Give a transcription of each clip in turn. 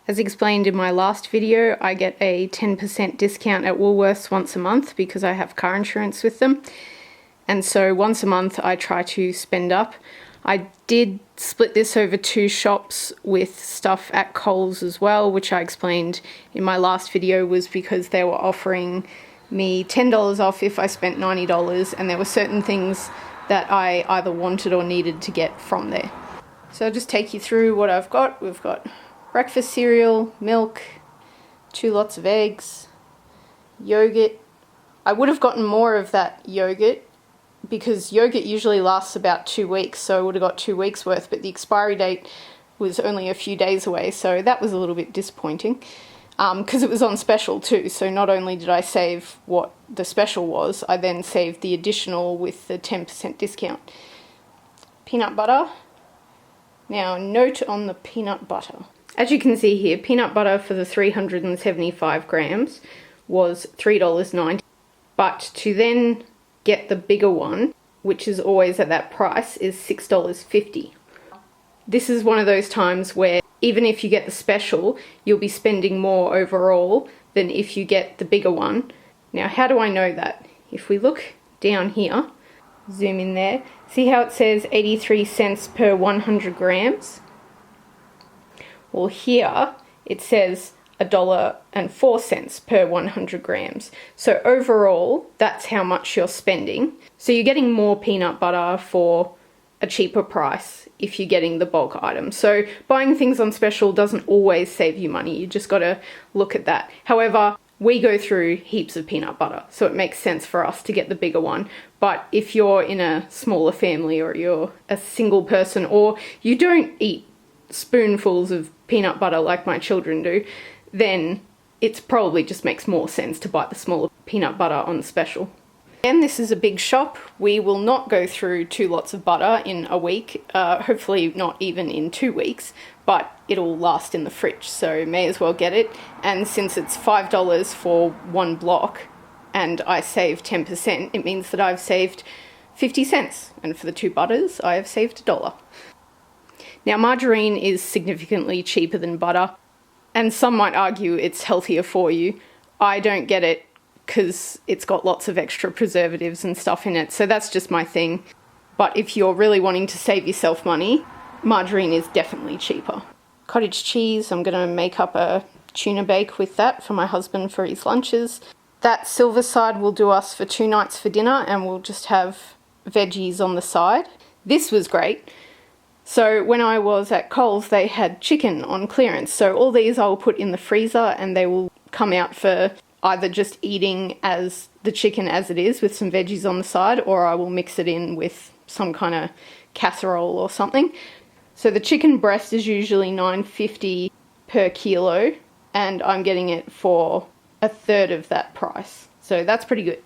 As explained in my last video, I get a 10% discount at Woolworths once a month because I have car insurance with them. And so once a month I try to spend up. I did split this over 2 shops with stuff at Coles as well, which I explained in my last video was because they were offering me $10 off if I spent $90, and there were certain things that I either wanted or needed to get from there. So I'll just take you through what I've got. We've got breakfast cereal, milk, 2 lots of eggs, yogurt. I would have gotten more of that yogurt because yogurt usually lasts about 2 weeks, so I would have got 2 weeks worth, but the expiry date was only a few days away, so that was a little bit disappointing because it was on special too. So not only did I save what the special was, I then saved the additional with the 10% discount. Peanut butter. Now, note on the peanut butter. As you can see here, peanut butter for the 375 grams was $3.90, but to then get the bigger one, which is always at that price, is $6.50. This is one of those times where even if you get the special, you'll be spending more overall than if you get the bigger one. Now, how do I know that? If we look down here, zoom in there, see how it says 83 cents per 100 grams? Well, here it says $1.04 per 100 grams. So overall, that's how much you're spending. So you're getting more peanut butter for a cheaper price if you're getting the bulk item. So buying things on special doesn't always save you money. You just got to look at that. However, we go through heaps of peanut butter, so it makes sense for us to get the bigger one. But if you're in a smaller family, or you're a single person, or you don't eat spoonfuls of peanut butter like my children do, then it probably just makes more sense to buy the smaller peanut butter on special. And this is a big shop. We will not go through 2 lots of butter in a week, hopefully not even in 2 weeks, but it'll last in the fridge, so may as well get it. And since it's $5 for 1 block and I save 10%, it means that I've saved 50 cents. And for the 2 butters, I have saved $1. Now, margarine is significantly cheaper than butter, and some might argue it's healthier for you. I don't get it because it's got lots of extra preservatives and stuff in it, so that's just my thing. But if you're really wanting to save yourself money, margarine is definitely cheaper. Cottage cheese, I'm going to make up a tuna bake with that for my husband for his lunches. That silver side will do us for 2 nights for dinner, and we'll just have veggies on the side. This was great. So when I was at Coles, they had chicken on clearance. So all these I'll put in the freezer and they will come out for either just eating as the chicken as it is with some veggies on the side, or I will mix it in with some kind of casserole or something. So the chicken breast is usually $9.50 per kilo, and I'm getting it for 1/3 of that price. So that's pretty good.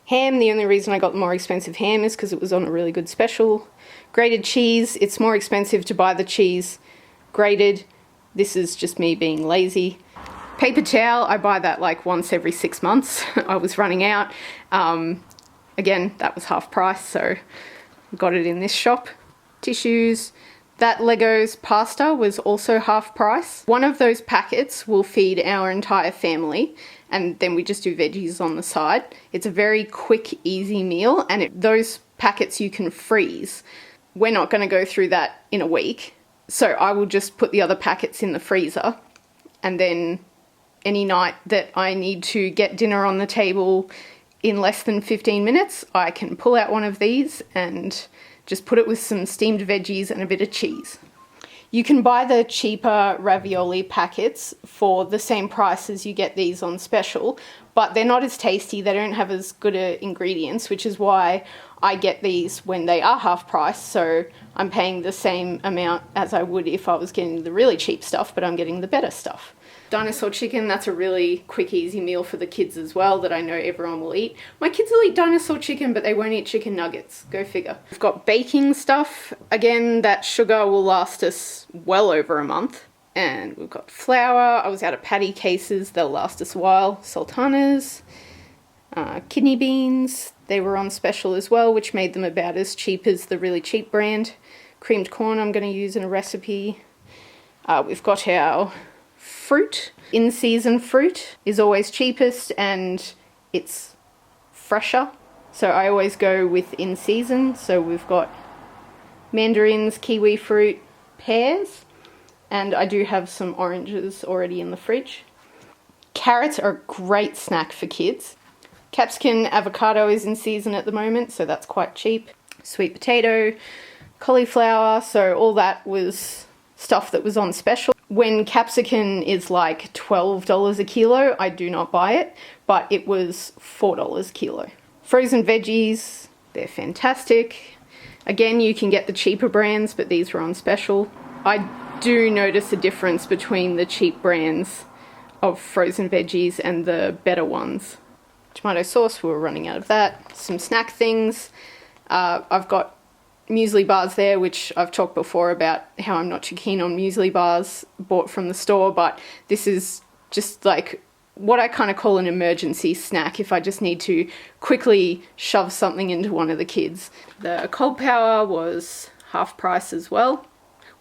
Ham, the only reason I got the more expensive ham is because it was on a really good special. Grated cheese, it's more expensive to buy the cheese grated. This is just me being lazy. Paper towel, I buy that like once every 6 months. I was running out. Again, that was half price, so got it in this shop. Tissues, that Legos pasta was also half price. One of those packets will feed our entire family, and then we just do veggies on the side. It's a very quick, easy meal, and those packets you can freeze. We're not going to go through that in a week, so I will just put the other packets in the freezer, and then any night that I need to get dinner on the table in less than 15 minutes, I can pull out one of these and just put it with some steamed veggies and a bit of cheese. You can buy the cheaper ravioli packets for the same price as you get these on special, but they're not as tasty, they don't have as good ingredients, which is why I get these when they are half price, so I'm paying the same amount as I would if I was getting the really cheap stuff, but I'm getting the better stuff. Dinosaur chicken, that's a really quick, easy meal for the kids as well that I know everyone will eat. My kids will eat dinosaur chicken, but they won't eat chicken nuggets. Go figure. We've got baking stuff. Again, that sugar will last us well over a month. And we've got flour. I was out of patty cases. They'll last us a while. Sultanas. Kidney beans. They were on special as well, which made them about as cheap as the really cheap brand. Creamed corn I'm going to use in a recipe. We've got our fruit. In-season fruit is always cheapest and it's fresher. So I always go with in-season. So we've got mandarins, kiwi fruit, pears, and I do have some oranges already in the fridge. Carrots are a great snack for kids. Capsicum, avocado is in season at the moment, so that's quite cheap. Sweet potato, cauliflower, so all that was stuff that was on special. When capsicum is like $12 a kilo, I do not buy it, but it was $4 a kilo. Frozen veggies, they're fantastic. Again, you can get the cheaper brands, but these were on special. I do notice a difference between the cheap brands of frozen veggies and the better ones. Tomato sauce, we were running out of that. Some snack things. I've got muesli bars there, which I've talked before about how I'm not too keen on muesli bars bought from the store, but this is just like what I kind of call an emergency snack if I just need to quickly shove something into one of the kids. The cold power was half price as well.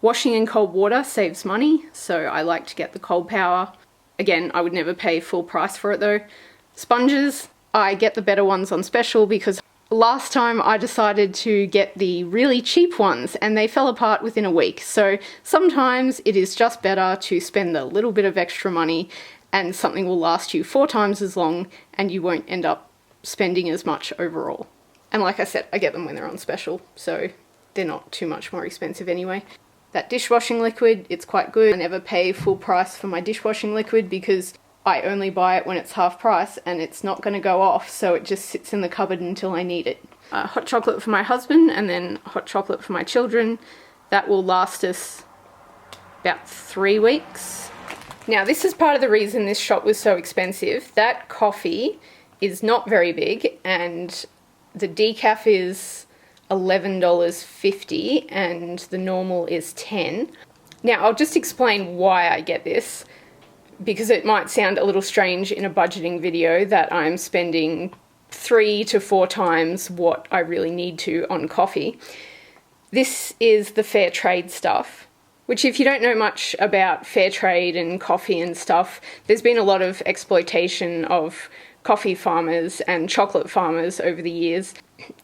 Washing in cold water saves money, so I like to get the cold power. Again, I would never pay full price for it though. Sponges, I get the better ones on special because last time I decided to get the really cheap ones and they fell apart within a week. So sometimes it is just better to spend a little bit of extra money and something will last you 4 times as long and you won't end up spending as much overall. And like I said, I get them when they're on special, so they're not too much more expensive anyway. That dishwashing liquid, it's quite good. I never pay full price for my dishwashing liquid because I only buy it when it's half price and it's not going to go off, so it just sits in the cupboard until I need it. Hot chocolate for my husband and then hot chocolate for my children. That will last us about 3 weeks. Now this is part of the reason this shop was so expensive. That coffee is not very big and the decaf is $11.50 and the normal is $10. Now I'll just explain why I get this, because it might sound a little strange in a budgeting video that I'm spending 3 to 4 times what I really need to on coffee. This is the fair trade stuff, which if you don't know much about fair trade and coffee and stuff, there's been a lot of exploitation of coffee farmers and chocolate farmers over the years.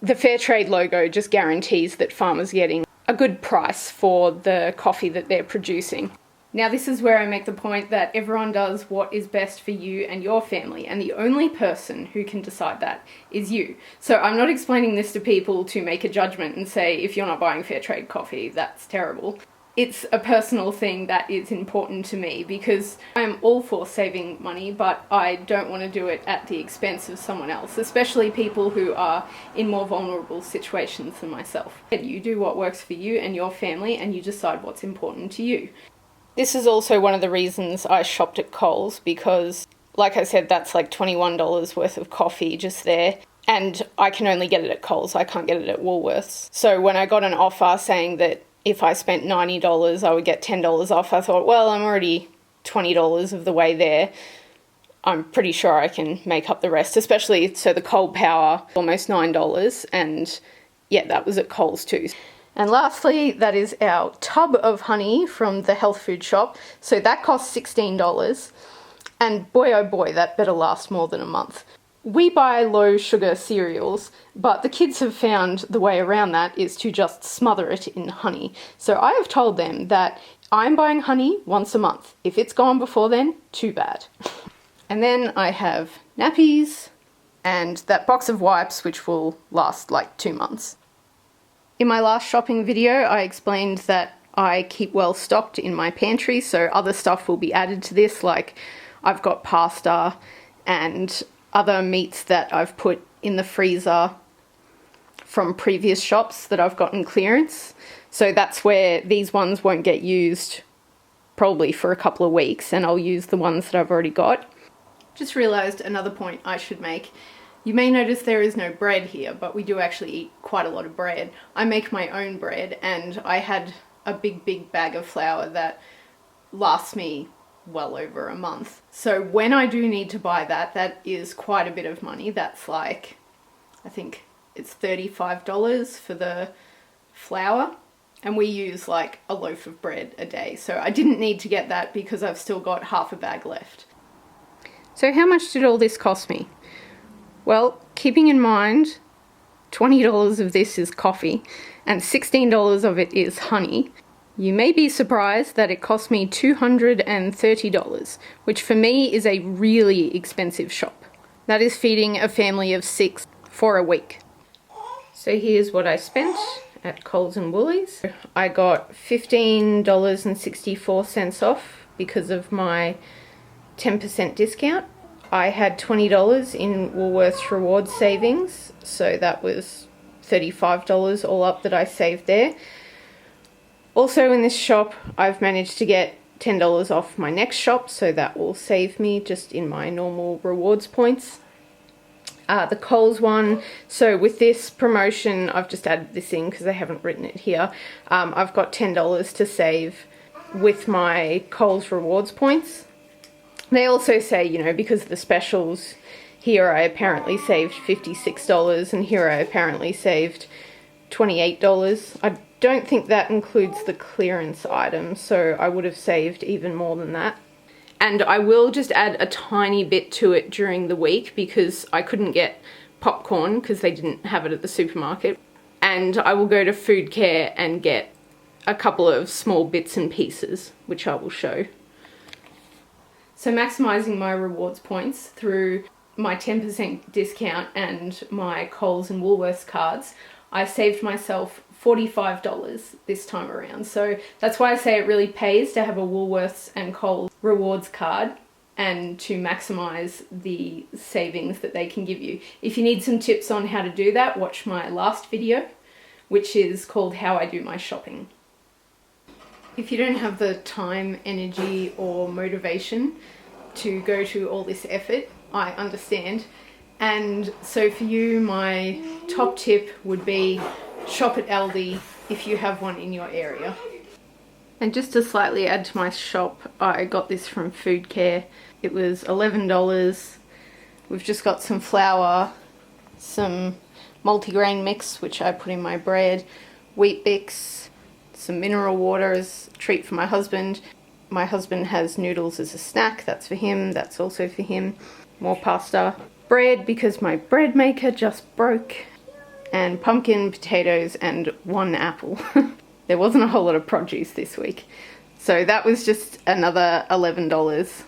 The fair trade logo just guarantees that farmers are getting a good price for the coffee that they're producing. Now this is where I make the point that everyone does what is best for you and your family, and the only person who can decide that is you. So I'm not explaining this to people to make a judgment and say, if you're not buying fair trade coffee, that's terrible. It's a personal thing that is important to me because I'm all for saving money, but I don't want to do it at the expense of someone else, especially people who are in more vulnerable situations than myself. You do what works for you and your family and you decide what's important to you. This is also one of the reasons I shopped at Coles because, like I said, that's like $21 worth of coffee just there. And I can only get it at Coles, I can't get it at Woolworths. So when I got an offer saying that if I spent $90, I would get $10 off. I thought, well, I'm already $20 of the way there. I'm pretty sure I can make up the rest, especially so the cold power, almost $9. And yeah, that was at Coles too. And lastly, that is our tub of honey from the health food shop. So that costs $16. And boy, oh boy, that better last more than a month. We buy low sugar cereals, but the kids have found the way around that is to just smother it in honey. So I have told them that I'm buying honey once a month. If it's gone before then, too bad. And then I have nappies and that box of wipes, which will last like 2 months. In my last shopping video, I explained that I keep well stocked in my pantry, so other stuff will be added to this, like I've got pasta and other meats that I've put in the freezer from previous shops that I've gotten clearance. So that's where these ones won't get used probably for a couple of weeks, and I'll use the ones that I've already got. Just realised another point I should make. You may notice there is no bread here, but we do actually eat quite a lot of bread. I make my own bread and I had a big bag of flour that lasts me well over a month. So when I do need to buy that, that is quite a bit of money. That's like, I think it's $35 for the flour. And we use like a loaf of bread a day. So I didn't need to get that because I've still got half a bag left. So how much did all this cost me? Well, keeping in mind, $20 of this is coffee and $16 of it is honey. You may be surprised that it cost me $230, which for me is a really expensive shop. That is feeding a family of 6 for a week. So here's what I spent at Coles and Woolies. I got $15.64 off because of my 10% discount. I had $20 in Woolworths Rewards savings, so that was $35 all up that I saved there. Also in this shop, I've managed to get $10 off my next shop, so that will save me just in my normal rewards points. The Coles one, so with this promotion, I've just added this in because I haven't written it here. I've got $10 to save with my Coles rewards points. They also say, you know, because of the specials, here I apparently saved $56 and here I apparently saved $28. I don't think that includes the clearance items, so I would have saved even more than that. And I will just add a tiny bit to it during the week because I couldn't get popcorn because they didn't have it at the supermarket. And I will go to Food Care and get a couple of small bits and pieces, which I will show. So maximising my rewards points through my 10% discount and my Coles and Woolworths cards, I saved myself $45 this time around. So that's why I say it really pays to have a Woolworths and Coles rewards card and to maximise the savings that they can give you. If you need some tips on how to do that, watch my last video, which is called How I Do My Shopping. If you don't have the time, energy or motivation to go to all this effort, I understand. And so for you, my top tip would be shop at Aldi if you have one in your area. And just to slightly add to my shop, I got this from Food Care. It was $11. We've just got some flour, some multigrain mix, which I put in my bread, wheat bix, some mineral water as a treat for my husband. My husband has noodles as a snack, that's for him, that's also for him. More pasta. Bread because my bread maker just broke. And pumpkin, potatoes and 1 apple. There wasn't a whole lot of produce this week. So that was just another $11.